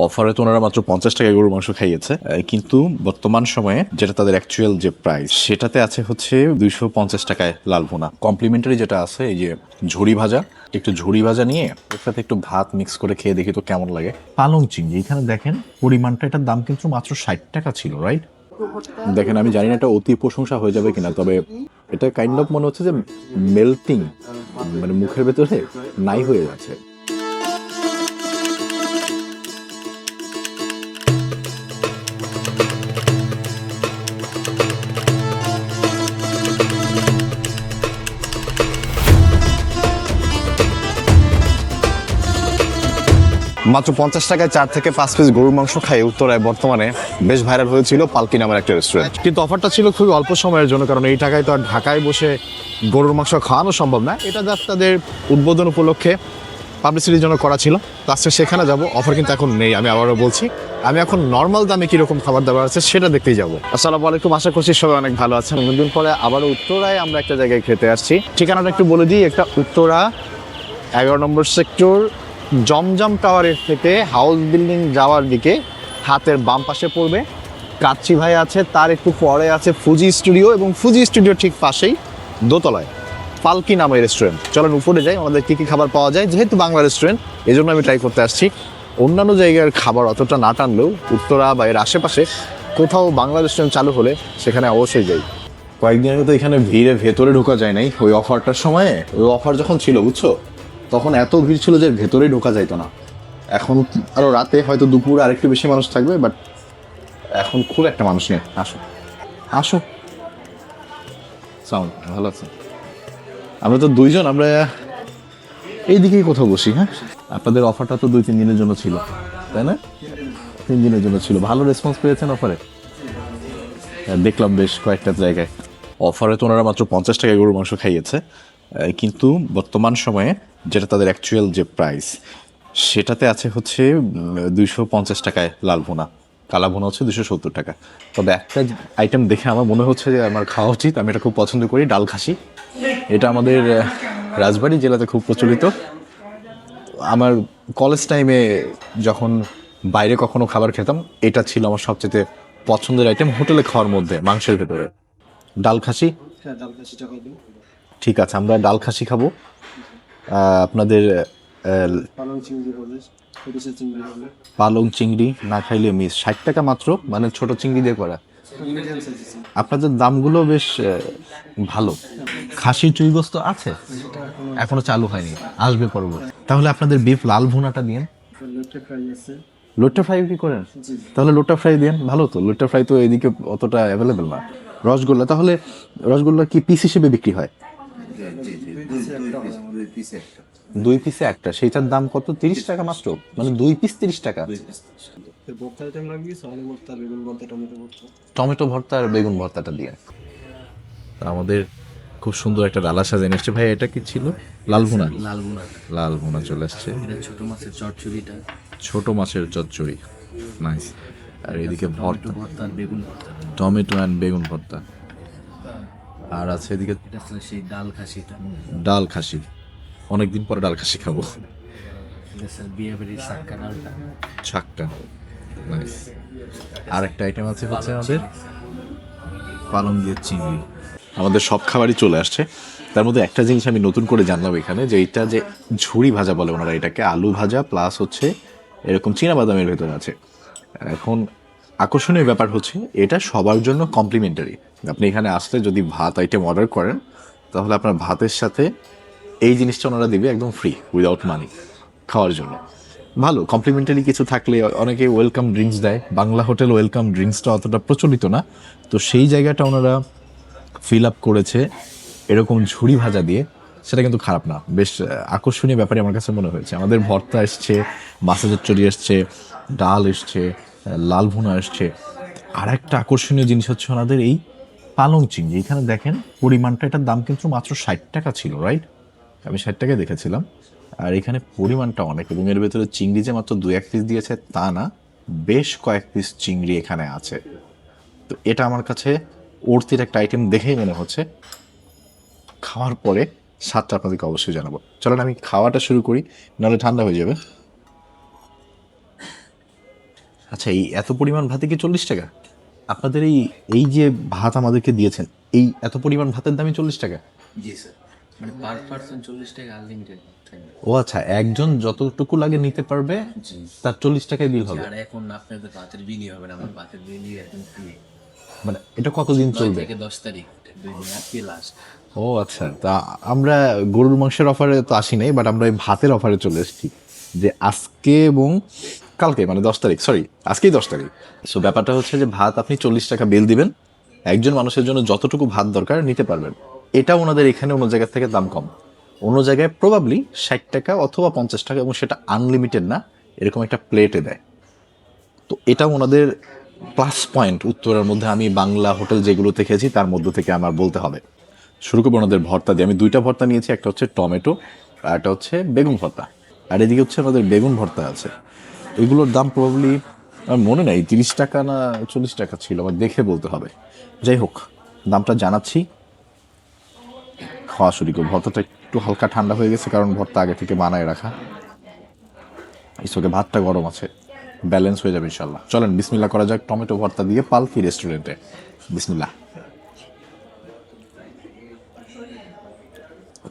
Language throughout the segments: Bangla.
অফারে তো ওনারা মাত্র 50 টাকায় গরুর মাংস খাইয়েছে, কিন্তু বর্তমান সময়ে যেটা তাদের অ্যাকচুয়াল যে প্রাইস সেটাতে আছে হচ্ছে 250 টাকায় লাল ভুনা। কমপ্লিমেন্টারি যেটা আছে এই যে ঝুরি ভাজা, একটু ঝুরি ভাজা নিয়ে এর সাথে একটু ভাত মিক্স করে খেয়ে দেখি তো কেমন লাগে। পালং চিংড়ি এখানে দেখেন পরিমাণটা, এটার দাম কিন্তু মাত্র 60 টাকা ছিল, রাইট? দেখেন আমি জানি না এটা অতি প্রশংসা হয়ে যাবে কিনা, তবে এটা কাইন্ড অফ মনে হচ্ছে যে মেল্টিং, মানে মুখের ভেতরে নাই হয়ে যাচ্ছে। মাত্র 50 টাকায় 4 থেকে 5 পিস গরুর মাংস খাই উত্তরায় বর্তমানে বেশ ভাইরাল হয়েছিল পালকি নামের একটা রেস্টুরেন্ট। কিন্তু অফারটা ছিল খুবই অল্প সময়ের জন্য, কারণ এই টাকায় তো আর ঢাকায় বসে গরুর মাংস খাওয়ানো সম্ভব না। এটা জাস্ট তাদের উদ্বোধন উপলক্ষে পাবলিসিটির জন্য করা ছিল। তো আজকে সেখানে যাব, অফার কিন্তু এখন নেই। আমি আবারও বলছি, আমি এখন নর্মাল দামে কীরকম খাবার দাবার আছে সেটা দেখতেই যাবো। আসসালামু আলাইকুম, আশা করছি সবাই অনেক ভালো আছেন। অনেকদিন পরে আবারও উত্তরায় আমরা একটা জায়গায় খেতে আসছি। ঠিকানাটা একটু বলে দিই, একটা উত্তরা 11 নম্বর সেক্টর, জমজম টাওয়ারের থেকে হাউস বিল্ডিং যাওয়ার দিকে হাতের বাম পাশে পড়বে। কাচ্চি ভাই আছে, তার একটু পরে আছে ফুজি স্টুডিও, এবং ফুজি স্টুডিও ঠিক পাশেই দোতলায় পালকি নামের রেস্টুরেন্ট। চলেন উপরে যাই, আমাদের কী কী খাবার পাওয়া যায়। যেহেতু বাংলা রেস্টুরেন্ট এই জন্য আমি ট্রাই করতে আসছি। অন্যান্য জায়গার খাবার অতটা না টানলেও উত্তরা বা এর আশেপাশে কোথাও বাংলা রেস্টুরেন্ট চালু হলে সেখানে অবশ্যই যাই। কয়েকদিন আগে তো এখানে ভিড়ে ভেতরে ঢোকা যায় নাই, ওই অফারটার সময়ে। ওই অফার যখন ছিল বুঝছো, তখন এত ভিড় ছিল যে ভেতরেই ঢোকা যাইতো না। এখন আরও রাতে হয়তো দুপুরে আরেকটু বেশি মানুষ থাকবে, বাট এখন খুব একটা মানুষ নেই। আসো আসো, সাউন্ড ভালো আছে। আমরা তো দুইজন, আমরা এইদিকেই কোথাও বসি। হ্যাঁ, আপনাদের অফারটা তো 2-3 দিনের জন্য ছিল, তাই না? 3 দিনের জন্য ছিল। ভালো রেসপন্স পেয়েছেন অফারে? দেখলাম বেশ কয়েকটা জায়গায় অফারে তো ওনারা মাত্র 50 টাকায় গরুর মাংস খাইয়েছে, কিন্তু বর্তমান সময়ে যেটা তাদের অ্যাকচুয়াল যে প্রাইস সেটাতে আছে হচ্ছে 250 টাকায় লাল ভুনা, কালা ভুনা হচ্ছে 270 টাকা। তবে একটা আইটেম দেখে আমার মনে হচ্ছে যে আমার খাওয়া উচিত, আমি এটা খুব পছন্দ করি, ডাল খাসি। এটা আমাদের রাজবাড়ী জেলাতে খুব প্রচলিত। আমার কলেজ টাইমে যখন বাইরে কখনো খাবার খেতাম, এটা ছিল আমার সবচেয়ে পছন্দের আইটেম হোটেলে খাওয়ার মধ্যে, মাংসের ভেতরে ডাল খাসি। ঠিক আছে, আমরা ডাল খাসি খাবো। আপনাদের পালং চিংড়ি না খাইলে মিস, 60 টাকা মাত্র, মানে ছোট চিংড়ি দিয়ে করা। আপনাদের দামগুলো বেশ ভালো। খাসির চুই গোস্ত আছে, এখনো চালু হয়নি, আসবে পরবর্তী। তাহলে আপনাদের বিফ লাল ভুনাটা দিন। লোট্টা ফ্রাই কি করেন? তাহলে লোট্টা ফ্রাই দেন, ভালো তো। লোট্টা ফ্রাই তো এদিকে অতটা অ্যাভেলেবেল না। রসগোল্লা, তাহলে রসগোল্লা কি পিস হিসেবে বিক্রি হয়? 2 পিসে একটা, সেইটার দাম কত? 30 টাকা মাত্র, মানে 2 পিস 30 টাকা। টমেটো ভর্তা আর বেগুন ভর্তাটা দিয়ে। আমাদের খুব সুন্দর একটা ডালা সাজানো এসছে। ভাই এটা কি ছিল? লাল ভুনা। লাল ভুনা চলে আসছে। ছোট মাছের চচ্চড়িটা, ছোট মাছের চচ্চড়ি, নাইস। আর এদিকে ভর্তা, বেগুন ভর্তা, টমেটো অ্যান্ড বেগুন ভর্তা। আর আছে এদিকে এটা আসলে সেই ডাল খাসিটা, ডাল খাসি। অনেকদিন পরে ডাল খাসি খাবো। এটা স্যার বিয়ে বাড়ির সাক্কা ডালটা, ছাক্কা, নাইস। আর একটা আইটেম আছে হচ্ছে আমাদের পালং দিয়ে চিংড়ি। আমাদের সব খাবারই চলে আসছে। তার মধ্যে একটা জিনিস আমি নতুন করে জানলাম এখানে, যে এটা যে ঝুরি ভাজা বলে ওনারা এটাকে, আলু ভাজা প্লাস হচ্ছে এরকম চীনাবাদামের ভেতরে আছে। এখন আকর্ষণীয় ব্যাপার হচ্ছে এটা সবার জন্য কমপ্লিমেন্টারি। আপনি এখানে আসলে যদি ভাত আইটেম অর্ডার করেন, তাহলে আপনার ভাতের সাথে এই জিনিসটা ওনারা দিবে একদম ফ্রি, উইদাউট মানি, খাওয়ার জন্য। ভালো কমপ্লিমেন্টারি কিছু থাকলে। অনেকে ওয়েলকাম ড্রিঙ্কস দেয়, বাংলা হোটেল ওয়েলকাম ড্রিঙ্কসটা অতটা প্রচলিত না, তো সেই জায়গাটা ওনারা ফিল আপ করেছে এরকম ঝুড়ি ভাজা দিয়ে। সেটা কিন্তু খারাপ না, বেশ আকর্ষণীয় ব্যাপারই আমার কাছে মনে হয়েছে। আমাদের ভর্তা এসছে, মাছের চচ্চড়ি এসছে, ডাল এসছে, লাল ভুনা এসছে। আর একটা আকর্ষণীয় জিনিস হচ্ছে ওনাদের এই পালং চিংড়ি। এখানে দেখেন পরিমাণটা, এটার দাম কিন্তু মাত্র 60 টাকা ছিল, রাইট? আমি 60 টাকায় দেখেছিলাম। আর এখানে পরিমাণটা অনেক, এবং এর ভেতরে চিংড়ি যে মাত্র 2-1 পিস দিয়েছে তা না, বেশ কয়েক পিস চিংড়ি এখানে আছে। তো এটা আমার কাছে অর্থের একটা আইটেম দেখেই মনে হচ্ছে। খাওয়ার পরে স্বাদটা আপনাদেরকে অবশ্যই জানাবো। চলেন আমি খাওয়াটা শুরু করি, নাহলে ঠান্ডা হয়ে যাবে। আচ্ছা, এই এত পরিমাণ ভাতে কি 40 টাকা? আপনাদের এই এই যে ভাত আমাদেরকে দিয়েছেন, এই এত পরিমাণ ভাতের দামই 40 টাকা? জি স্যার, মানে পার পার্সন 40 টাকা আনলিমিটেড থাকবে। ও আচ্ছা, একজন যতটুকু লাগে নিতে পারবে, তার 40 টাকায় বিল হবে। আর এখন আপনাদের ভাতের বিলই হবে না, আমার ভাতের বিলই এখন ফ্রি। মানে এটা কতদিন 9 চলবে? থেকে 10 তারিখ, 2 দিন আজকে লাস্ট। ও আচ্ছা, তা আমরা গরুর মাংসের অফারে তো আসি নাই, বাট আমরা এই ভাতের অফারে চলে এসেছি, যে আজকে এবং কালকে, মানে 10 তারিখ, সরি আজকেই 10 তারিখ। সো ব্যাপারটা হচ্ছে যে ভাত আপনি 40 টাকা বিল দিবেন, একজন মানুষের জন্য যতটুকু ভাত দরকার নিতে পারবেন। এটা ওনাদের এখানে অন্য জায়গা থেকে দাম কম, অন্য জায়গায় প্রবাবলি 60 টাকা অথবা 50 টাকা, এবং সেটা আনলিমিটেড না, এরকম একটা প্লেটে দেয়। তো এটা ওনাদের প্লাস পয়েন্ট উত্তরের মধ্যে আমি বাংলা হোটেল যেগুলোতে খেয়েছি তার মধ্য থেকে আমার বলতে হবে। শুরু করবো ওনাদের ভর্তা দিয়ে। আমি 2টা ভর্তা নিয়েছি, একটা হচ্ছে টমেটো আর একটা হচ্ছে বেগুন ভর্তা, আর এদিকে হচ্ছে আমাদের বেগুন ভর্তা আছে। এগুলোর দাম প্রবাবলি আমার মনে নেই 30 টাকা না 40 টাকা ছিল, আমার দেখে বলতে হবে। যাই হোক, দামটা জানাচ্ছি, খাওয়া শুরু করবো। ভর্তাটা একটু হালকা ঠান্ডা হয়ে গেছে, কারণ ভর্তা আগে থেকে বানায় রাখা। ইসোকে ভাতটা গরম আছে, ব্যালেন্স হয়ে যাবে ইনশাল্লাহ। চলেন বিসমিল্লাহ করা যাক টমেটো ভর্তা দিয়ে পালকি রেস্টুরেন্টে। বিসমিল্লাহ।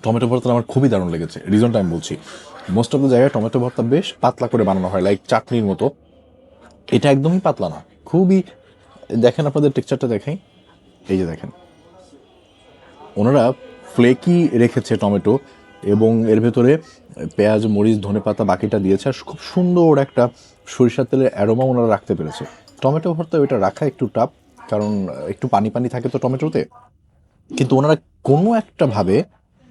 টমেটো ভর্তা আমার খুবই দারুণ লেগেছে, রিজনটা আমি বলছি। মোস্ট অফ দ্য জায়গায় টমেটো ভর্তা বেশ পাতলা করে বানানো হয়, লাইক চাটনির মতো। এটা একদমই পাতলা না, খুবই, দেখেন আপনাদের টেক্সচারটা দেখাই, এই যে দেখেন, ওনারা ফ্লেকি রেখেছে টমেটো, এবং এর ভেতরে পেঁয়াজ, মরিচ, ধনেপাতা বাকিটা দিয়েছে, আর খুব সুন্দর একটা সরিষার তেলের অ্যারোমা ওনারা রাখতে পেরেছে। টমেটো ভর্তা ওইটা রাখা একটু টাফ, কারণ একটু পানি পানি থাকে তো টমেটোতে, কিন্তু ওনারা কোনো একটা ভাবে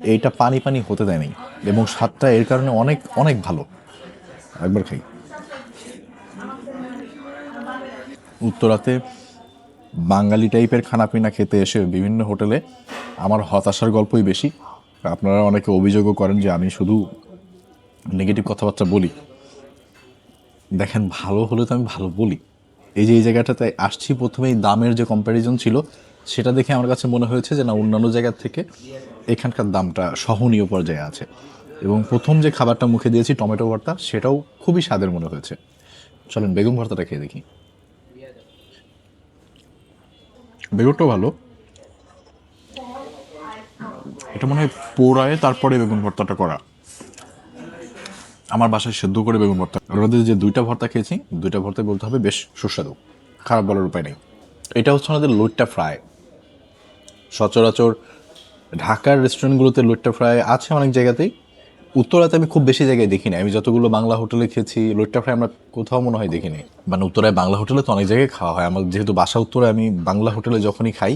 এইটা পানি পানি হতে দেয় নাই, এবং স্বাদটা এর কারণে অনেক অনেক ভালো। একবার খাই। উত্তরাতে বাঙালি টাইপের খানাপিনা খেতে এসে বিভিন্ন হোটেলে আমার হতাশার গল্পই বেশি। আপনারা অনেকে অভিযোগও করেন যে আমি শুধু নেগেটিভ কথাবার্তা বলি। দেখেন, ভালো হলে তো আমি ভালো বলি। এই যে এই জায়গাটাতে আসছি, প্রথমেই দামের যে কম্প্যারিজন ছিল সেটা দেখে আমার কাছে মনে হয়েছে যে না, অন্যান্য জায়গার থেকে এখানকার দামটা সহনীয় পর্যায়ে আছে। এবং প্রথম যে খাবারটা মুখে দিয়েছি টমেটো ভর্তা, সেটাও খুবই স্বাদের মনে হয়েছে। চলেন বেগুন ভর্তাটা খেয়ে দেখি। বেগুনটাও ভালো, এটা মনে হয় পোড়ায় তারপরে বেগুন ভর্তাটা করা। আমার বাসায় সেদ্ধ করে বেগুন ভর্তা। ওনাদের যে 2টা ভর্তা খেয়েছি, 2টা ভর্তাই বলতে হবে বেশ সুস্বাদু, খারাপ বলার উপায় নেই। এটা হচ্ছে আমাদের লইট্টা ফ্রাই। সচরাচর ঢাকার রেস্টুরেন্টগুলোতে লইট্টা ফ্রাই আছে অনেক জায়গাতেই, উত্তরাতে আমি খুব বেশি জায়গায় দেখিনি। আমি যতগুলো বাংলা হোটেলে খেয়েছি লইট্টা ফ্রাই আমরা কোথাও মনে হয় দেখিনি। মানে উত্তরায় বাংলা হোটেলে তো অনেক জায়গায় খাওয়া হয়, আমার যেহেতু বাসা উত্তরে, আমি বাংলা হোটেলে যখনই খাই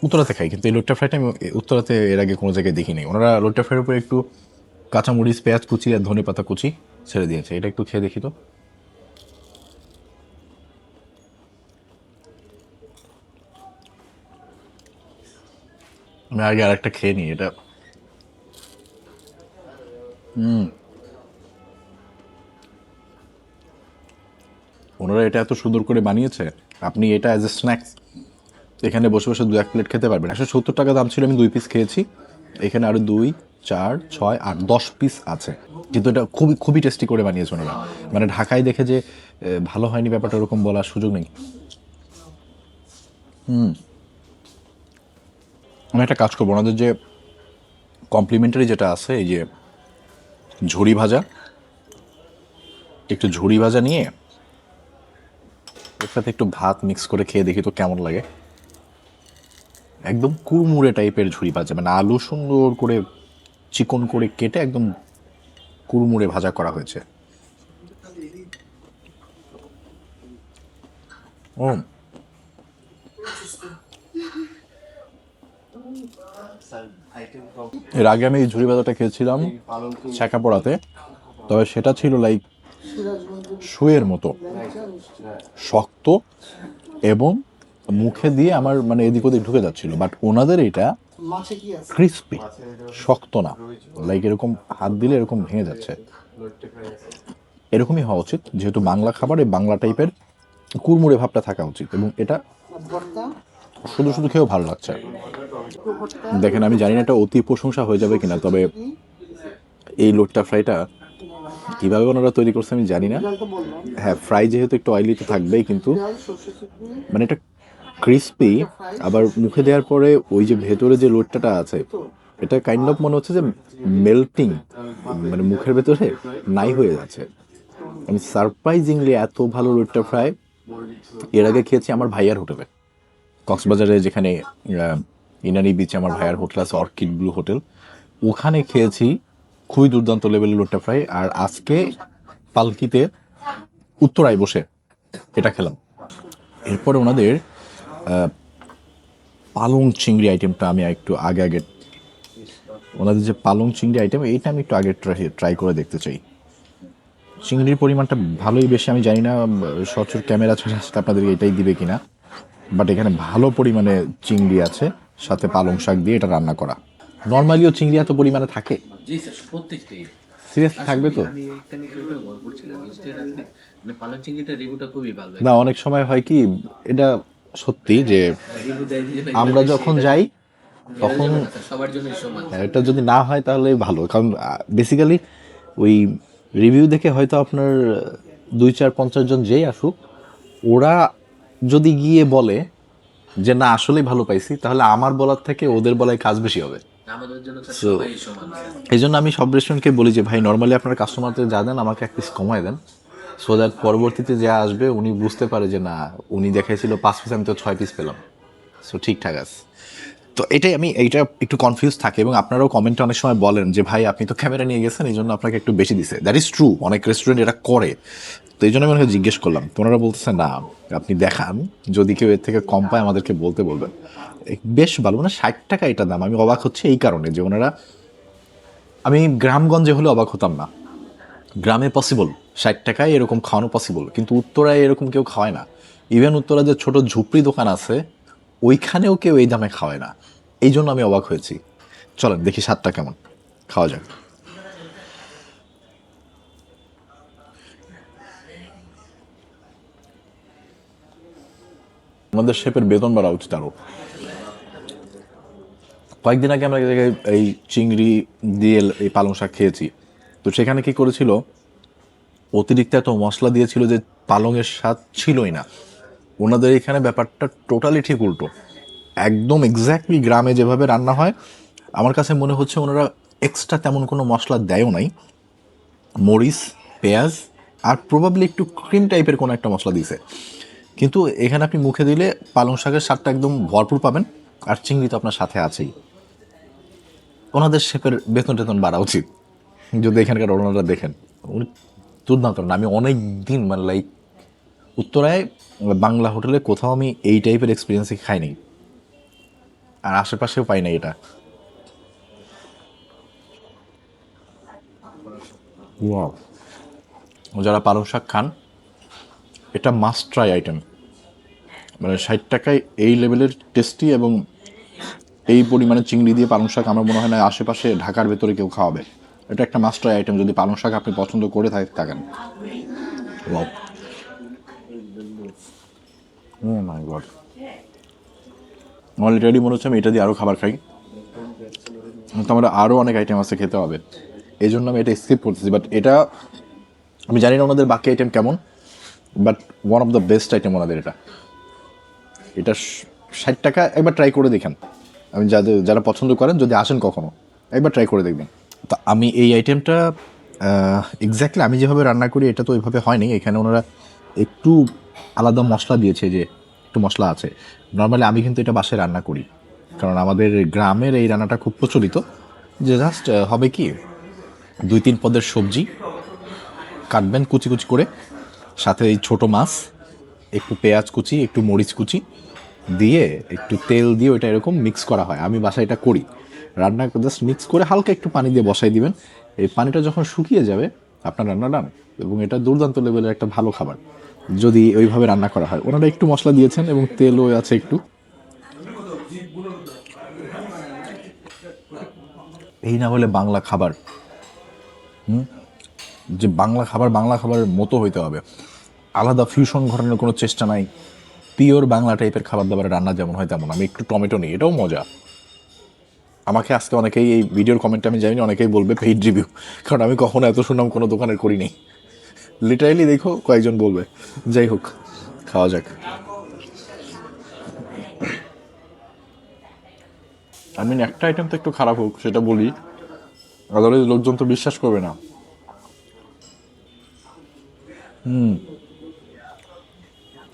উত্তরাতে খাই, কিন্তু এই লইট্টা ফ্রাইটা আমি উত্তরাতে এর আগে কোনো জায়গায় দেখিনি। ওনারা লইট্টা ফ্রাইয়ের উপরে একটু কাঁচামরিচ, পেঁয়াজ কুচি আর ধনে পাতা কুচি ছেড়ে দিয়েছে। এটা একটু খেয়ে দেখি তো। আমি আগে আরেকটা খেয়ে নিই এটা। ওনারা এটা এত সুন্দর করে বানিয়েছে, আপনি এটা অ্যাজ এ স্ন্যাক্স এখানে বসে বসে 2-1 প্লেট খেতে পারবেন। 170 টাকা দাম ছিল, আমি 2 পিস খেয়েছি। এখানে আরও 2, 4, 6, 8, 10 পিস আছে, কিন্তু এটা খুবই খুবই টেস্টি করে বানিয়েছে ওনারা। মানে ঢাকায় দেখে যে ভালো হয়নি ব্যাপারটা ওরকম বলার সুযোগ নেই। আমি একটা কাজ করবো, ওনাদের যে কমপ্লিমেন্টারি যেটা আছে, এই যে ঝুরি ভাজা, একটু ঝুরি ভাজা নিয়ে এর সাথে একটু ভাত মিক্স করে খেয়ে দেখি তো কেমন লাগে। একদম কুড়মুড়ে টাইপের ঝুরি ভাজা, মানে আলু সুন্দর করে চিকন করে কেটে একদম কুড়মুড়ে ভাজা করা হয়েছে। ও, এর আগে আমি এই ঝুরি ভাজাটা খেয়েছিলাম শেখাপড়াতে, তবে সেটা ছিল লাইক শুয়ের মতো শক্ত, এবং মুখে দিয়ে আমার মানে এদিক ওদিক ঢুকে যাচ্ছিল। বাট ওনাদের এটা ক্রিস্পি, শক্ত না, লাইক এরকম হাত দিলে এরকম ভেঙে যাচ্ছে। এরকমই হওয়া উচিত, যেহেতু বাংলা খাবার, এই বাংলা টাইপের কুড়মুড়ে ভাবটা থাকা উচিত। এবং এটা শুধু শুধু খেয়েও ভালো লাগছে। দেখেন, আমি জানি না এটা অতি প্রশংসা হয়ে যাবে কিনা, তবে এই লইট্টা ফ্রাইটা কীভাবে ওনারা তৈরি করছে আমি জানি না। হ্যাঁ, ফ্রাই যেহেতু একটু অয়েলি তো থাকবেই, কিন্তু মানে এটা ক্রিস্পি, আবার মুখে দেওয়ার পরে ওই যে ভেতরে যে লোটটা আছে এটা কাইন্ড অফ মনে হচ্ছে যে মেল্টিং, মানে মুখের ভেতরে নাই হয়ে যাচ্ছে। আমি সারপ্রাইজিংলি এত ভালো লোটটা ফ্রাই এর আগে খেয়েছি আমার ভাইয়ার হোটেলে, কক্সবাজারে, যেখানে ইনানি বিচে আমার ভাইয়ার হোটেল আছে, অর্কিড ব্লু হোটেল, ওখানে খেয়েছি খুবই দুর্দান্ত লেভেলের লোটটা ফ্রাই। আর আজকে পালকিতে উত্তরায় বসে এটা খেলাম। এরপরে ওনাদের পালং চিংড়ি আইটেমটা আমি একটু আগে ওনাদের যে পালং চিংড়ি আইটেম এইটা আমি একটু আগে ট্রাই করে দেখতে চাই। চিংড়ির পরিমাণটা ভালোই বেশি, আমি জানি না সচর ক্যামেরা ছাড়া আপনাদেরকে এটাই দিবে কিনা, বাট এখানে ভালো পরিমাণে চিংড়ি আছে, সাথে পালং শাক দিয়ে এটা রান্না করা। নর্মালিও চিংড়ি এত পরিমাণে থাকে? জি স্যার, প্রত্যেকটাই। সিরিয়াসলি থাকবে তো? আমি একটা নিয়ে গল্প করছিলাম, মানে পালং চিংড়িটা রিভিউটা খুবই ভালো। না, অনেক সময় হয় কি, এটা সত্যি যে আমরা যখন যাই তখন সবার জন্য সমান। এটা যদি না হয় তাহলে ভালো, কারণ বেসিক্যালি ওই রিভিউ দেখে হয়তো আপনার 2, 4, 50 জন যেই আসুক, ওরা যদি গিয়ে বলে যে না আসলেই ভালো পাইছি, তাহলে আমার বলার থেকে ওদের বলায় কাজ বেশি হবে। আমাদের জন্য সবাই সমান। এই জন্য আমি সব রেস্টুরেন্টকে বলি যে ভাই, নর্মালি আপনার কাস্টমারদের যা দেন আমাকে এক পিস কমায় দেন, সো দ্যাট পরবর্তীতে যা আসবে উনি বুঝতে পারে যে না, উনি দেখাইছিল 5 পিস, আমি তো 6 পিস পেলাম, সো ঠিকঠাক আছে। তো এটাই, আমি এইটা একটু কনফিউজ থাকে, এবং আপনারাও কমেন্টে অনেক সময় বলেন যে ভাই আপনি তো ক্যামেরা নিয়ে গেছেন এই জন্য আপনাকে একটু বেশি দিছে। দ্যাট ইজ ট্রু, অনেক রেস্টুরেন্ট এটা করে। তো এই জন্য আমি ওনাকে জিজ্ঞেস করলাম, তো ওনারা বলতেছে না, আপনি দেখান, যদি কেউ এর থেকে কম পায় আমাদেরকে বলতে বলবেন। বেশ ভালো, মানে 60 টাকা এটা দাম। আমি অবাক হচ্ছে এই কারণে যে ওনারা, আমি গ্রামগঞ্জে হলে অবাক হতাম না, গ্রামে পসিবল 60 টাকায় এরকম খাওয়ানো পসিবল, কিন্তু উত্তরায় এরকম কেউ খাওয়ায় না। ইভেন উত্তরা যে ছোট ঝুপড়ি দোকান আছে ওইখানেও কেউ এই দামে খাওয়ায় না, এই জন্য আমি অবাক হয়েছি। চলেন দেখি স্বাদটা কেমন, খাওয়া যাক। আমাদের শেফের বেতন বাড়া উচিত আরও। কয়েকদিন আগে আমরা এই চিংড়ি দিয়ে এই পালং শাক খেয়েছি, তো সেখানে কি করেছিল, অতিরিক্ত এত মশলা দিয়েছিল যে পালংয়ের স্বাদ ছিলই না। ওনাদের এখানে ব্যাপারটা টোটালি ঠিক উল্টো, একদম এক্স্যাক্টলি গ্রামে যেভাবে রান্না হয়। আমার কাছে মনে হচ্ছে ওনারা এক্সট্রা তেমন কোনো মশলা দেয়ও নাই, মরিচ, পেঁয়াজ আর প্রবাবলি একটু ক্রিম টাইপের কোনো একটা মশলা দিয়েছে, কিন্তু এখানে আপনি মুখে দিলে পালং শাকের স্বাদটা একদম ভরপুর পাবেন, আর চিংড়ি তো আপনার সাথে আছেই। ওনাদের শেফের বেতন টেতন বাড়া উচিত, যদি এখানকার ওনারা দেখেন, উনি দুর্দান্ত। আমি অনেক দিন, মানে লাইক উত্তরায় বাংলা হোটেলে কোথাও আমি এই টাইপের এক্সপিরিয়েন্সই খাইনি, আর আশেপাশেও পাই না এটা। ওয়াও, যারা পালং শাক খান এটা মাস্ট ট্রাই আইটেম। মানে 60 টাকায় এই লেভেলের টেস্টি এবং এই পরিমাণে চিংড়ি দিয়ে পালং শাক আমার মনে হয় না আশেপাশে ঢাকার ভেতরে কেউ খাওয়াবে। এটা একটা মাস্ট ট্রাই আইটেম যদি পালং শাক আপনি পছন্দ করে থাকেন। ওয়াও, ও মাই গড, অলরেডি মনে হচ্ছে আমি এটা দিয়ে আরও খাবার খাই, তো আমার আরও অনেক আইটেম আছে খেতে হবে, এই জন্য আমি এটা স্কিপ করতেছি। বাট এটা আমি জানি না ওনাদের বাকি আইটেম কেমন, but one of the best item ওনাদের এটা। এটা 60 টাকা, একবার ট্রাই করে দেখেন। আমি যারা পছন্দ করেন যদি আসেন কখনো, একবার ট্রাই করে দেখবেন। তা আমি এই আইটেমটা এক্স্যাক্টলি আমি যেভাবে রান্না করি এটা তো ওইভাবে হয়নি, এখানে ওনারা একটু আলাদা মশলা দিয়েছে, যে একটু মশলা আছে। নর্মালি আমি কিন্তু এটা বাসায় রান্না করি, কারণ আমাদের গ্রামের এই রান্নাটা খুব প্রচলিত, যে জাস্ট হবে কি 2-3 পদের সবজি কাটবেন কুচি কুচি করে, সাথে এই ছোটো মাছ, একটু পেঁয়াজ কুচি, একটু মরিচ কুচি দিয়ে একটু তেল দিয়ে ওইটা এরকম মিক্স করা হয়। আমি বাসায় এটা করি, রান্না জাস্ট মিক্স করে হালকা একটু পানি দিয়ে বসাই দিবেন। এই পানিটা যখন শুকিয়ে যাবে আপনার রান্না ডান, এবং এটা দুর্দান্ত লেভেলের একটা ভালো খাবার যদি ওইভাবে রান্না করা হয়। ওনারা একটু মশলা দিয়েছেন এবং তেলও আছে একটু। এই না হলে বাংলা খাবার, যে বাংলা খাবারের মতো হইতে হবে, আলাদা ফিউশন ঘটানোর কোনো চেষ্টা নাই, পিওর বাংলা টাইপের খাবার দাবার রান্না যেমন হয় তেমন। আমি একটু টমেটো নিই, এটাও মজা। আমাকে আজকে অনেকেই এই ভিডিওর কমেন্টে আমি জানি না, অনেকেই বলবে পেইড রিভিউ, কারণ আমি কখনো এত সুনাম কোনো দোকানের করি নাই। লিটারালি দেখো কয়েকজন বলবে। যাই হোক, খাওয়া যাক। আমি একটা আইটেম তো একটু খারাপ হোক সেটা বলি, আদারওয়াইজ লোকজন তো বিশ্বাস করবে না।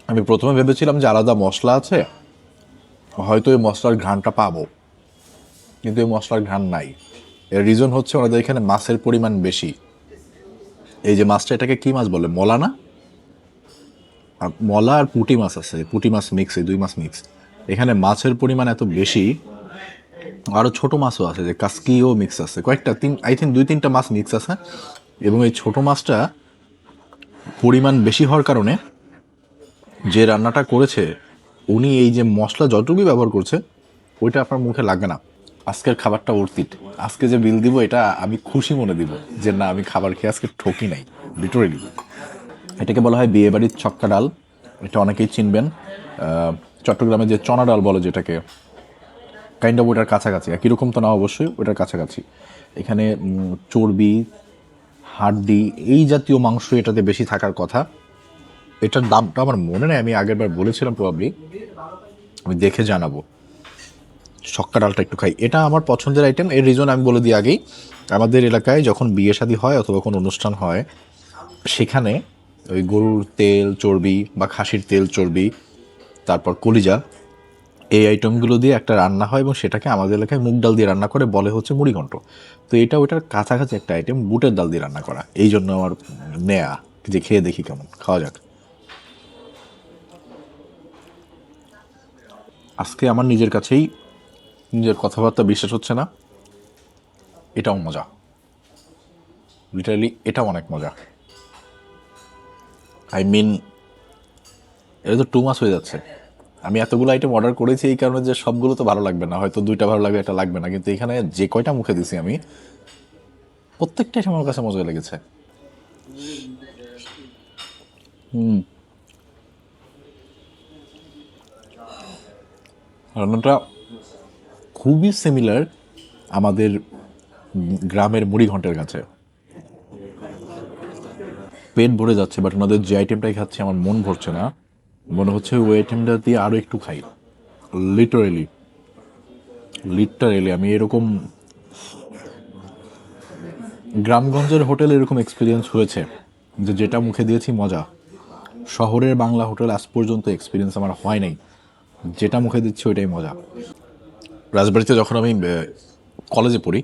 আমি প্রথমে ভেবেছিলাম যে আলাদা মশলা আছে, হয়তো এই মশলার ঘ্রাণটা পাবো, কিন্তু এই মশলার ঘ্রাণ নাই। এর রিজন হচ্ছে ওনাদের এখানে মাছের পরিমাণ বেশি। এই যে মাছটা, এটাকে কি মাছ বলে, মলা না? আর মলা আর পুঁটি মাছ আছে, পুঁটি মাছ মিক্স, এই দুই মাছ মিক্স। এখানে মাছের পরিমাণ এত বেশি, আরও ছোট মাছও আছে, যে কাস্কিও মিক্স আছে, কয়েকটা আই থিঙ্ক 2-3টা মাছ মিক্স আছে। এবং এই ছোট মাছটা পরিমাণ বেশি হওয়ার কারণে যে রান্নাটা করেছে উনি, এই যে মশলা যতটুকুই ব্যবহার করছে ওইটা আপনার মুখে লাগবে না। আজকের খাবারটা অর্থিত। আজকে যে বিল দিব এটা আমি খুশি মনে দিব যে না, আমি খাবার খেয়ে আজকে ঠকি নাই, লিটারেলি। এটাকে বলা হয় বিয়েবাড়ির ছক্কা ডাল। এটা অনেকেই চিনবেন। চট্টগ্রামে যে চনা ডাল বলে যেটাকে, কাইন্ড অফ ওটার কাছাকাছি, একই রকম তো না অবশ্যই, ওটার কাছাকাছি। এখানে চর্বি, হাড্ডি, এই জাতীয় মাংস এটাতে বেশি থাকার কথা। এটার দামটা আমার মনে নেই, আমি আগের বার বলেছিলাম প্রবাবলি, আমি দেখে জানাবো। ছক্কা ডালটা একটু খাই, এটা আমার পছন্দের আইটেম। এর রিজন আমি বলে দিই আগেই, আমাদের এলাকায় যখন বিয়ে শাদী হয় অথবা কোনো অনুষ্ঠান হয়, সেখানে ওই গরুর তেল চর্বি বা খাসির তেল চর্বি, তারপর কলিজা, এই আইটেমগুলো দিয়ে একটা রান্না হয় এবং সেটাকে আমাদের এলাকায় মুগ ডাল দিয়ে রান্না করে, বলে হচ্ছে মুড়িঘণ্ট। তো এটা ওইটার কাছাকাছি একটা আইটেম, বুটের ডাল দিয়ে রান্না করা, এই জন্য আমার নেয়া, যে খেয়ে দেখি কেমন। খাওয়া যাক। আজকে আমার নিজের কাছেই নিজের কথাবার্তা বিশ্বাস হচ্ছে না, এটাও মজা, লিটারালি এটাও অনেক মজা। আই মিন, এটা তো টু মাছ হয়ে যাচ্ছে। আমি এতগুলো আইটেম অর্ডার করেছি এই কারণে যে সবগুলো তো ভালো লাগবে না, হয়তো 2টা ভালো লাগবে, একটা লাগবে না, কিন্তু এখানে যে কয়টা মুখে দিছি আমি, প্রত্যেকটা আইটেম আমার কাছে মজা লেগেছে। রান্নাটা খুবই সিমিলার আমাদের গ্রামের মুড়ি ঘন্টের কাছে। পেট ভরে যাচ্ছে, বাট ওনাদের যে আইটেমটাই খাচ্ছি আমার মন ভরছে না, মনে হচ্ছে ওই আইটেমটা দিয়ে আরও একটু খাই। লিটারেলি লিটারেলি আমি এরকম গ্রামগঞ্জের হোটেলে এরকম এক্সপিরিয়েন্স হয়েছে যে যেটা মুখে দিয়েছি মজা, শহরের বাংলা হোটেল আজ পর্যন্ত এক্সপিরিয়েন্স আমার হয় নাই, যেটা মুখে দিচ্ছি ওইটাই মজা। রাজবাড়িতে যখন আমি কলেজে পড়ি,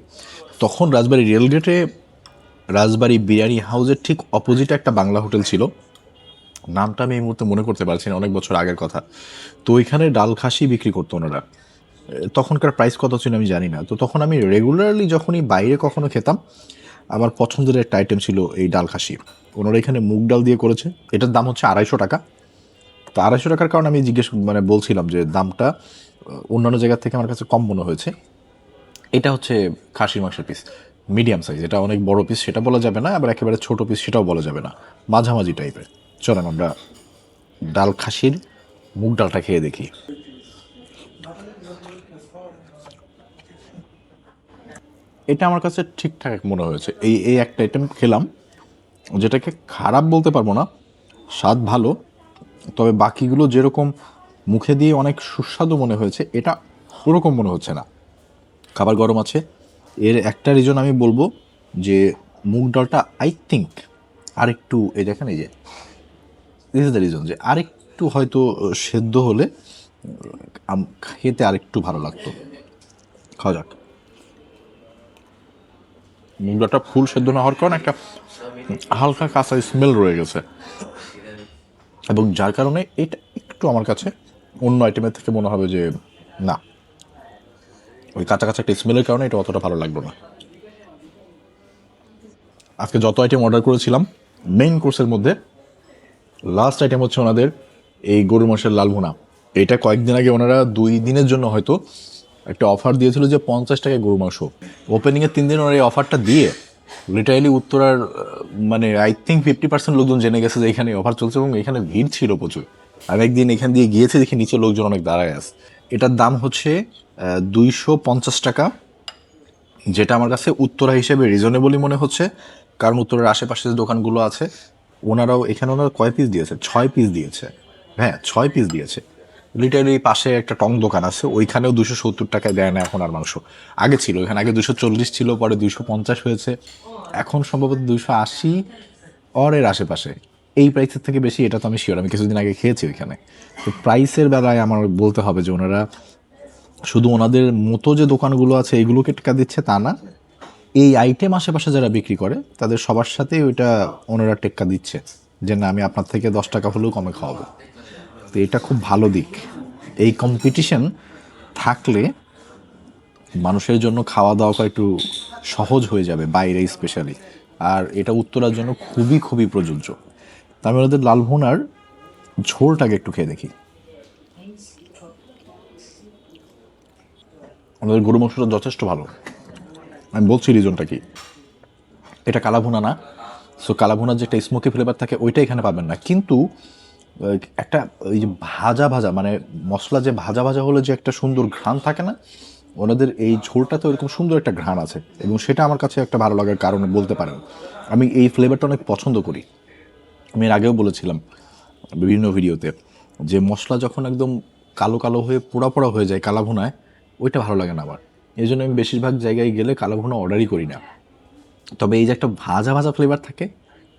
তখন রাজবাড়ি রেলগেটে রাজবাড়ি বিরিয়ানি হাউসের ঠিক অপোজিটে একটা বাংলা হোটেল ছিল, নামটা আমি এই মুহূর্তে মনে করতে পারছি না, অনেক বছর আগের কথা। তো ওইখানে ডাল খাসি বিক্রি করতো ওনারা। তখনকার প্রাইস কত ছিল আমি জানি না। তো তখন আমি রেগুলারলি যখনই বাইরে কখনো খেতাম, আমার পছন্দের একটা আইটেম ছিল এই ডাল খাসি। ওনারা এখানে মুগ ডাল দিয়ে করেছে, এটার দাম হচ্ছে 250 টাকা। তো 250 টাকার কারণে আমি বলছিলাম যে দামটা অন্যান্য জায়গার থেকে আমার কাছে কম মনে হয়েছে। এটা হচ্ছে খাসির মাংসের পিস, মিডিয়াম সাইজ, এটা অনেক বড় পিস সেটা বলা যাবে না, আবার একেবারে ছোট পিস সেটাও বলা যাবে না, মাঝামাঝি টাইপের। চলেন আমরা ডাল খাসির মুগ ডালটা খেয়ে দেখি। এটা আমার কাছে ঠিকঠাক মনে হয়েছে। এই একটা আইটেম খেলাম, যেটাকে খারাপ বলতে পারবো না, স্বাদ ভালো, তবে বাকিগুলো যেরকম মুখে দিয়ে অনেক সুস্বাদু মনে হয়েছে, এটা ওরকম মনে হচ্ছে না। খাবার গরম আছে, এর একটা রিজন আমি বলবো যে মুগ ডালটা আই থিঙ্ক আরেকটু, এই দেখেন, এই যে দিস ইজ দ্য রিজন, যে আরেকটু হয়তো সেদ্ধ হলে খেতে আরেকটু ভালো লাগতো। খাওয়া যাক। মুগ ডালটা ফুল সেদ্ধ না হওয়ার কারণে একটা হালকা কাঁচা স্মেল রয়ে গেছে, এবং যার কারণে এটা একটু আমার কাছে অন্য আইটেমের থেকে মনে হবে যে না, ওই কাঁচা কাঁচা একটা স্মেলের কারণে এটা অতটা ভালো লাগলো না। আজকে যত আইটেম অর্ডার করেছিলাম মেইন কোর্সের মধ্যে লাস্ট আইটেম হচ্ছে ওনাদের এই গরুর মাংসের লাল ভুনা। এটা কয়েকদিন আগে ওনারা 2 দিনের জন্য হয়তো একটা অফার দিয়েছিল যে 50 টাকায় গরুর মাংস। ওপেনিংয়ের 3 দিন ওনারা এই অফারটা দিয়ে লিটারালি উত্তরার আই থিঙ্ক 50% লোকজন জেনে গেছে যে এখানে অফার চলছে, এবং এখানে ভিড় ছিল প্রচুর। আমি একদিন এখান দিয়ে গিয়েছি, দেখি নিচে লোকজন অনেক দাঁড়ায় আছে। এটার দাম হচ্ছে 250 টাকা যেটা আমার কাছে উত্তরা হিসেবে রিজনেবলই মনে হচ্ছে, কারণ উত্তরের আশেপাশে যে দোকানগুলো আছে ওনারাও এখানে ওনারা কয় পিস দিয়েছে, 6 পিস দিয়েছে। হ্যাঁ, 6 পিস দিয়েছে। লিটারালি পাশে একটা টং দোকান আছে, ওইখানেও 270 টাকায় দেয় না এখন আর মাংস। আগে ছিল, এখানে আগে 240 ছিল, পরে 250 হয়েছে, এখন সম্ভবত 280 এর আশেপাশে। এই প্রাইসের থেকে বেশি এটা তো আমি শিওর, আমি কিছুদিন আগে খেয়েছি ওইখানে। তো প্রাইসের বেলায় আমার বলতে হবে যে ওনারা শুধু ওনাদের মতো যে দোকানগুলো আছে এইগুলোকে টাকা দিচ্ছে তা না, এই আইটেম আশেপাশে যারা বিক্রি করে তাদের সবার সাথেই ওইটা ওনারা টেক্কা দিচ্ছে যে না, আমি আপনার থেকে 10 টাকা হলেও কমে খাওয়াবো। তো এটা খুব ভালো দিক। এই কম্পিটিশন থাকলে মানুষের জন্য খাওয়া দাওয়াটা একটু সহজ হয়ে যাবে, বাইরে স্পেশালি। আর এটা উত্তরার জন্য খুবই খুবই প্রযোজ্য। তা আমি ওদের লাল ভুনার ঝোলটাকে একটু খেয়ে দেখি। আমাদের গরু মাংসটা যথেষ্ট ভালো। আমি বলছি রিজনটা কি, এটা কালাভুনা না। সো কালাভুনার যে একটা স্মোকি ফ্লেভার থাকে ওইটা এখানে পাবেন না, কিন্তু একটা ওই যে ভাজা ভাজা, মানে মশলা যে ভাজা ভাজা হলে যে একটা সুন্দর ঘ্রাণ থাকে না, ওনাদের এই ঝোলটাতে ওরকম সুন্দর একটা ঘ্রাণ আছে, এবং সেটা আমার কাছে একটা ভালো লাগার কারণে বলতে পারেন। আমি এই ফ্লেভারটা অনেক পছন্দ করি। আমি এর আগেও বলেছিলাম বিভিন্ন ভিডিওতে যে মশলা যখন একদম কালো কালো হয়ে পোড়া পোড়া হয়ে যায় কালাভুনায়, ওইটা ভালো লাগে না আমার। এই জন্য আমি বেশিরভাগ জায়গায় গেলে কালাভুনা অর্ডারই করি না। তবে এই যে একটা ভাজা ভাজা ফ্লেভার থাকে,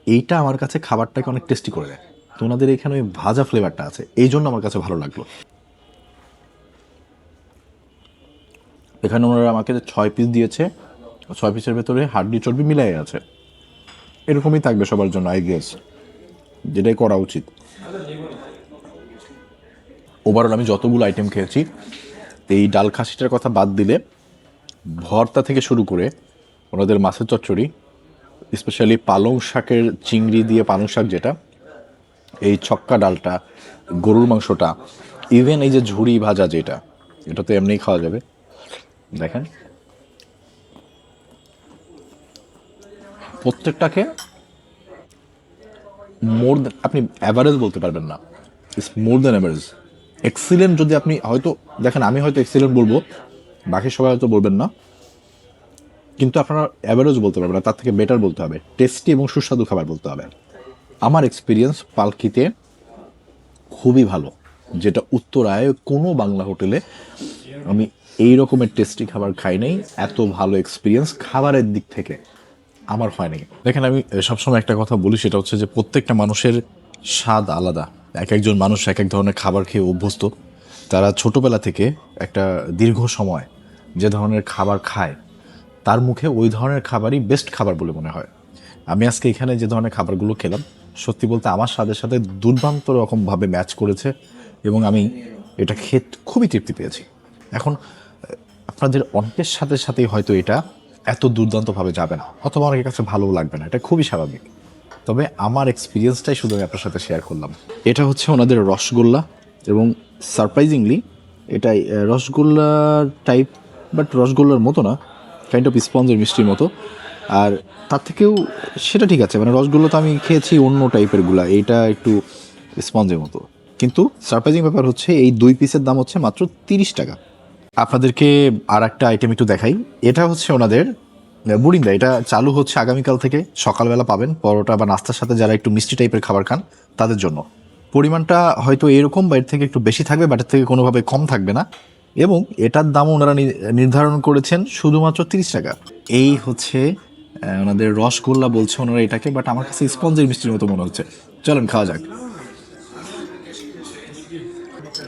এইটা আমার কাছে খাবারটাকে অনেক টেস্টি করে দেয়। তো ওনাদের এখানে ওই ভাজা ফ্লেভারটা আছে, এই জন্য আমার কাছে ভালো লাগলো। এখানে ওনারা আমাকে 6 পিস দিয়েছে, 6 পিসের ভেতরে হাড্ডি চর্বি মিলাই আছে। এরকমই থাকবে সবার জন্য, আই গেস, যেটাই করা উচিত। ওভারঅল আমি যতগুলো আইটেম খেয়েছি, এই ডাল খাসিটার কথা বাদ দিলে ভর্তা থেকে শুরু করে ওনাদের মাছের চচ্চড়ি, স্পেশালি পালং শাকের চিংড়ি দিয়ে পালং শাক যেটা, এই ছক্কা ডালটা, গরুর মাংসটা, ইভেন এই যে ঝুড়ি ভাজা যেটা, এটা তো এমনিই খাওয়া যাবে। দেখেন প্রত্যেকটাকে মোর দেন, আপনি অ্যাভারেজ বলতে পারবেন না, it's more than average. Excellent যদি আপনি হয়তো দেখেন, আমি হয়তো এক্সিলেন্ট বলবো, বাকি সবাই হয়তো বলবেন না, কিন্তু আপনারা অ্যাভারেজ বলতে পারবেন না, তার থেকে বেটার বলতে হবে, টেস্টি এবং সুস্বাদু খাবার বলতে হবে। আমার এক্সপিরিয়েন্স পালকিতে খুবই ভালো, যেটা উত্তরায় কোনো বাংলা হোটেলে আমি এই রকমের টেস্টি খাবার খাই নাই। এত ভালো এক্সপিরিয়েন্স খাবারের দিক থেকে আমার হয় নাই। দেখেন আমি সবসময় একটা কথা বলি, সেটা হচ্ছে যে প্রত্যেকটা মানুষের স্বাদ আলাদা। এক একজন মানুষ এক এক ধরনের খাবার খেয়ে অভ্যস্ত। তারা ছোটোবেলা থেকে একটা দীর্ঘ সময় যে ধরনের খাবার খায়, তার মুখে ওই ধরনের খাবারই বেস্ট খাবার বলে মনে হয়। আমি আজকে এখানে যে ধরনের খাবারগুলো খেলাম, সত্যি বলতে আমার স্বাদের সাথে দুর্দান্ত রকমভাবে ম্যাচ করেছে, এবং আমি এটা খেতে খুবই তৃপ্তি পেয়েছি। এখন আপনাদের অনেকের সাথে সাথেই হয়তো এটা এত দুর্দান্তভাবে যাবে না, অথবা অনেকের কাছে ভালোও লাগবে না, এটা খুবই স্বাভাবিক। তবে আমার এক্সপিরিয়েন্সটাই শুধু আমি আপনার সাথে শেয়ার করলাম। এটা হচ্ছে ওনাদের রসগোল্লা, এবং সারপ্রাইজিংলি এটাই রসগোল্লার টাইপ, বাট রসগোল্লার মতো না, কাইন্ড অফ স্পঞ্জের মিষ্টির মতো। আর তার থেকেও সেটা ঠিক আছে, মানে রসগোল্লা তো আমি খেয়েছি অন্য টাইপেরগুলা, এইটা একটু স্পঞ্জের মতো। কিন্তু সারপ্রাইজিং ব্যাপার হচ্ছে এই 2 পিসের দাম হচ্ছে মাত্র 30 টাকা। আপনাদেরকে আর একটা আইটেম একটু দেখাই। এটা হচ্ছে ওনাদের বুরিন্দা, এটা চালু হচ্ছে আগামীকাল থেকে, সকালবেলা পাবেন পরোটা বা নাস্তার সাথে যারা একটু মিষ্টি টাইপের খাবার খান তাদের জন্য। পরিমাণটা হয়তো এরকম বা এর থেকে একটু বেশি থাকবে, বাট এর থেকে কোনোভাবে কম থাকবে না, এবং এটার দামও ওনারা নির্ধারণ করেছেন শুধুমাত্র 30 টাকা। এই হচ্ছে ওনাদের রসগোল্লা বলছে ওনারা এটাকে, বাট আমার কাছে স্পঞ্জের মিষ্টির মতো মনে হচ্ছে। চলেন খাওয়া যাক।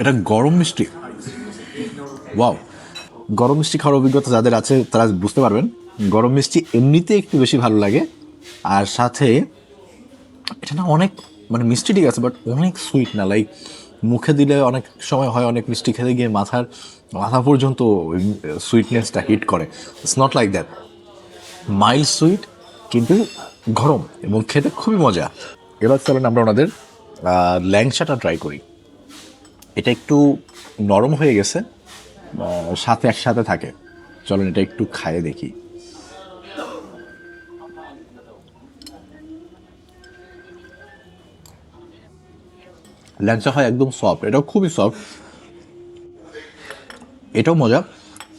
এটা গরম মিষ্টি, ওয়াও। গরম মিষ্টি খাওয়ার অভিজ্ঞতা যাদের আছে তারা বুঝতে পারবেন, গরম মিষ্টি এমনিতে একটু বেশি ভালো লাগে, আর সাথে এটা না অনেক, মানে মিষ্টি ঠিক আছে বাট অনেক সুইট না, লাইক মুখে দিলে অনেক সময় হয় অনেক মিষ্টি খেতে গিয়ে মাথা পর্যন্ত সুইটনেসটা হিট করে। It's not like that, mild sweet কিন্তু গরম, এবং খেতে খুবই মজা। এবার চলেন আমরা ওনাদের ল্যাংচাটা ট্রাই করি। এটা একটু নরম হয়ে গেছে, সাথে একসাথে থাকে। চলেন এটা একটু খাইয়ে দেখি। ল্যাংচা হয় একদম সফট, এটাও খুবই সফট, এটাও মজা।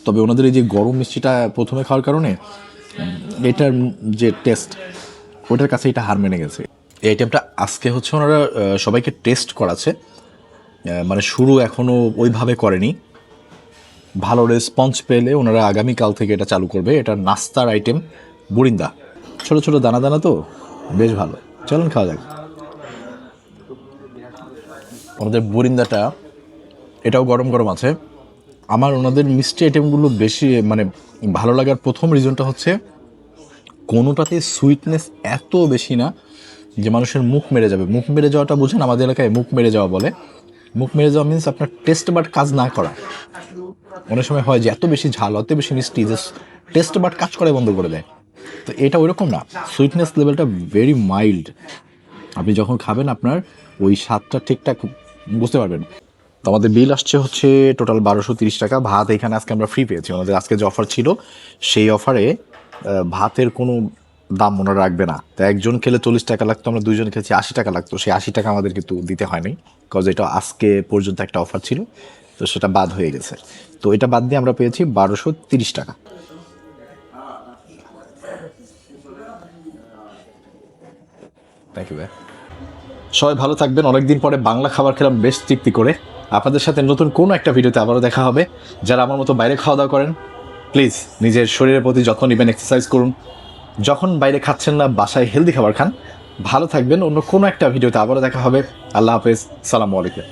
তবে ওনাদের এই যে গরম মিষ্টিটা প্রথমে খাওয়ার কারণে এটার যে টেস্ট ওটার কাছে এটা হার মেনে গেছে। এই আইটেমটা আজকে হচ্ছে ওনারা সবাইকে টেস্ট করাচ্ছে, মানে শুরু এখনও ওইভাবে করেনি। ভালো রেসপন্স পেলে ওনারা আগামীকাল থেকে এটা চালু করবে। এটা নাস্তার আইটেম, বুরিন্দা, ছোটো ছোটো দানা দানা, তো বেশ ভালো। চলুন খাওয়া যাক। ওনাদের বুরিন্দাটা এটাও গরম গরম আছে। আমার ওনাদের মিষ্টি আইটেমগুলো বেশি মানে ভালো লাগার প্রথম রিজনটা হচ্ছে কোনোটাতে সুইটনেস এত বেশি না যে মানুষের মুখ মেরে যাবে। মুখ মেরে যাওয়াটা বুঝেন, আমাদের এলাকায় মুখ মেরে যাওয়া বলে। মুখ মেরে যাওয়া মিনস আপনার টেস্ট বাট কাজ না করা। অনেক সময় হয় যে এত বেশি ঝাল, এত বেশি মিষ্টি যে টেস্ট বাট কাজ করে বন্ধ করে দেয়। তো এটা ওইরকম না, সুইটনেস লেভেলটা ভেরি মাইল্ড। আপনি যখন খাবেন আপনার ওই স্বাদটা ঠিকঠাক বুঝতে পারবেন। তো আমাদের বিল আসছে হচ্ছে টোটাল 1230 টাকা। ভাত এখানে আজকে আমরা ফ্রি পেয়েছি। আমাদের আজকে যে অফার ছিল সেই অফারে ভাতের কোনো দাম মনে রাখবে না। তো একজন খেলে 40 টাকা লাগতো, আমরা দুইজন খেয়েছি 80 টাকা লাগতো। সেই 80 টাকা আমাদের কিন্তু দিতে হয়নি, বিকজ এটা আজকে পর্যন্ত একটা অফার ছিল, তো সেটা বাদ হয়ে গেছে। তো এটা বাদ দিয়ে আমরা পেয়েছি 1230 টাকা। থ্যাংক ইউ ভাই। সবাই ভালো থাকবেন। অনেকদিন পরে বাংলা খাবার খেলাম বেশ তৃপ্তি করে। আপনাদের সাথে নতুন কোনো একটা ভিডিওতে আবারও দেখা হবে। যারা আমার মতো বাইরে খাওয়া দাওয়া করেন, প্লিজ নিজের শরীরের প্রতি যত্ন নেবেন, এক্সারসাইজ করুন। যখন বাইরে খাচ্ছেন না, বাসায় হেলদি খাবার খান। ভালো থাকবেন। অন্য কোনো একটা ভিডিওতে আবারও দেখা হবে। আল্লাহ হাফেজ, সালামু আলাইকুম।